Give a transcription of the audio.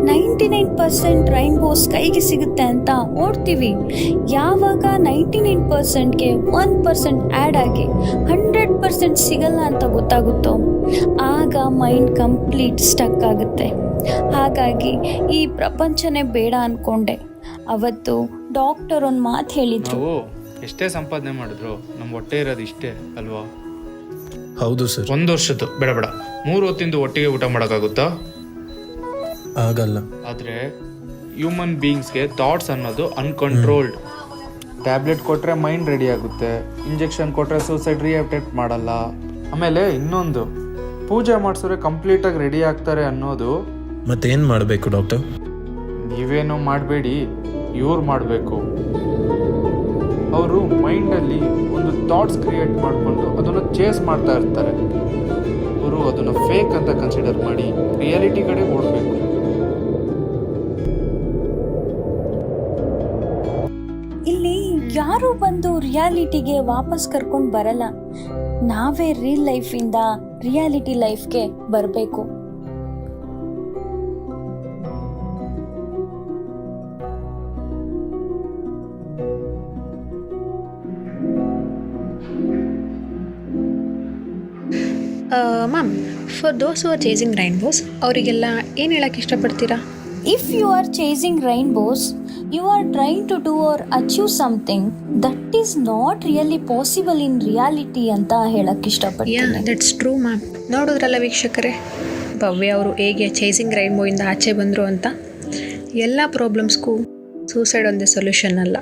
99% ರೈನ್ಬೋಸ್ ಕೈಗೆ ಸಿಗುತ್ತೆ ಅಂತ ಓಡ್ತೀವಿ. ಯಾವಾಗ 99%ಗೆ 1% ಆ್ಯಡ್ ಆಗಿ 100% ಸಿಗಲ್ಲ ಅಂತ ಗೊತ್ತಾಗುತ್ತೋ ಆಗ ಮೈಂಡ್ ಕಂಪ್ಲೀಟ್ ಸ್ಟಕ್ ಆಗುತ್ತೆ. ಹಾಗಾಗಿ ಈ ಪ್ರಪಂಚನೇ ಬೇಡ ಅಂದ್ಕೊಂಡೆ. ಅವತ್ತು ಡಾಕ್ಟರ್ ಒಂದು ಮಾತು ಹೇಳಿದ್ರು, ನಾವು ಎಷ್ಟೇ ಸಂಪಾದನೆ ಮಾಡಿದ್ರು ನಮ್ಮ ಹೊಟ್ಟೆ ಇರೋದು ಇಷ್ಟೇ ಅಲ್ವಾ? ಹೌದು ಸರ್. 1 ವರ್ಷದ್ದು ಬೇಡ 3 ಹೊತ್ತಿಂದು ಒಟ್ಟಿಗೆ ಊಟ ಮಾಡೋಕ್ಕಾಗುತ್ತಾ? ಆಗಲ್ಲ. ಆದರೆ ಹ್ಯೂಮನ್ ಬೀಯಿಂಗ್ಸ್ಗೆ ಥಾಟ್ಸ್ ಅನ್ನೋದು ಅನ್ಕಂಟ್ರೋಲ್ಡ್. ಟ್ಯಾಬ್ಲೆಟ್ ಕೊಟ್ಟರೆ ಮೈಂಡ್ ರೆಡಿ ಆಗುತ್ತೆ, ಇಂಜೆಕ್ಷನ್ ಕೊಟ್ಟರೆ ಸೂಸೈಡ್ ರಿಯಾಕ್ಟ್ ಮಾಡಲ್ಲ. ಆಮೇಲೆ ಇನ್ನೊಂದು, ಪೂಜೆ ಮಾಡಿಸಿದ್ರೆ ಕಂಪ್ಲೀಟಾಗಿ ರೆಡಿ ಆಗ್ತಾರೆ ಅನ್ನೋದು. ಮತ್ತೇನು ಮಾಡಬೇಕು ಡಾಕ್ಟರ್? ನೀವೇನು ಮಾಡಬೇಡಿ, ಇವ್ರು ಮಾಡಬೇಕು. ಅವರು ಮೈಂಡಲ್ಲಿ ಒಂದು ಥಾಟ್ಸ್ ಕ್ರಿಯೇಟ್ ಮಾಡಿಕೊಂಡು ಅದನ್ನು ಚೇಸ್ ಮಾಡ್ತಾ ಇರ್ತಾರೆ. ಅವರು ಅದನ್ನು ಫೇಕ್ ಅಂತ ಕನ್ಸಿಡರ್ ಮಾಡಿ ರಿಯಾಲಿಟಿ ಕಡೆ ಓಡಬೇಕು. ಇಲ್ಲಿ ಯಾರು ಬಂದು ರಿಯಾಲಿಟಿಗೆ ವಾಪಸ್ ಕರ್ಕೊಂಡು ಬರಲ್ಲ. ನಾವೇ ರಿಯಲ್ ಲೈಫಿಂದ ರಿಯಾಲಿಟಿ ಲೈಫ್ಗೆ ಬರಬೇಕು. Ma'am, for those who are chasing rainbows ಅವರಿಗೆಲ್ಲ ಏನು ಹೇಳಕ್ಕೆ ಇಷ್ಟಪಡ್ತೀರಾ? If you are chasing rainbows, you are trying to do or achieve something that is not really possible in reality ಅಂತ ಹೇಳಕ್ಕೆ ಇಷ್ಟಪಡ್ತೀನಿ. That's true ma'am. ನೋಡಿದ್ರಲ್ಲ ವೀಕ್ಷಕರೇ, ಭವ್ಯ ಅವರು ಹೇಗೆ ಚೇಸಿಂಗ್ ರೈನ್ಬೋಯಿಂದ ಆಚೆ ಬಂದರು ಅಂತ. ಎಲ್ಲ ಪ್ರಾಬ್ಲಮ್ಸ್ಗೂ ಸೂಸೈಡ್ ಒಂದೇ ಸೊಲ್ಯೂಷನ್ ಅಲ್ಲ.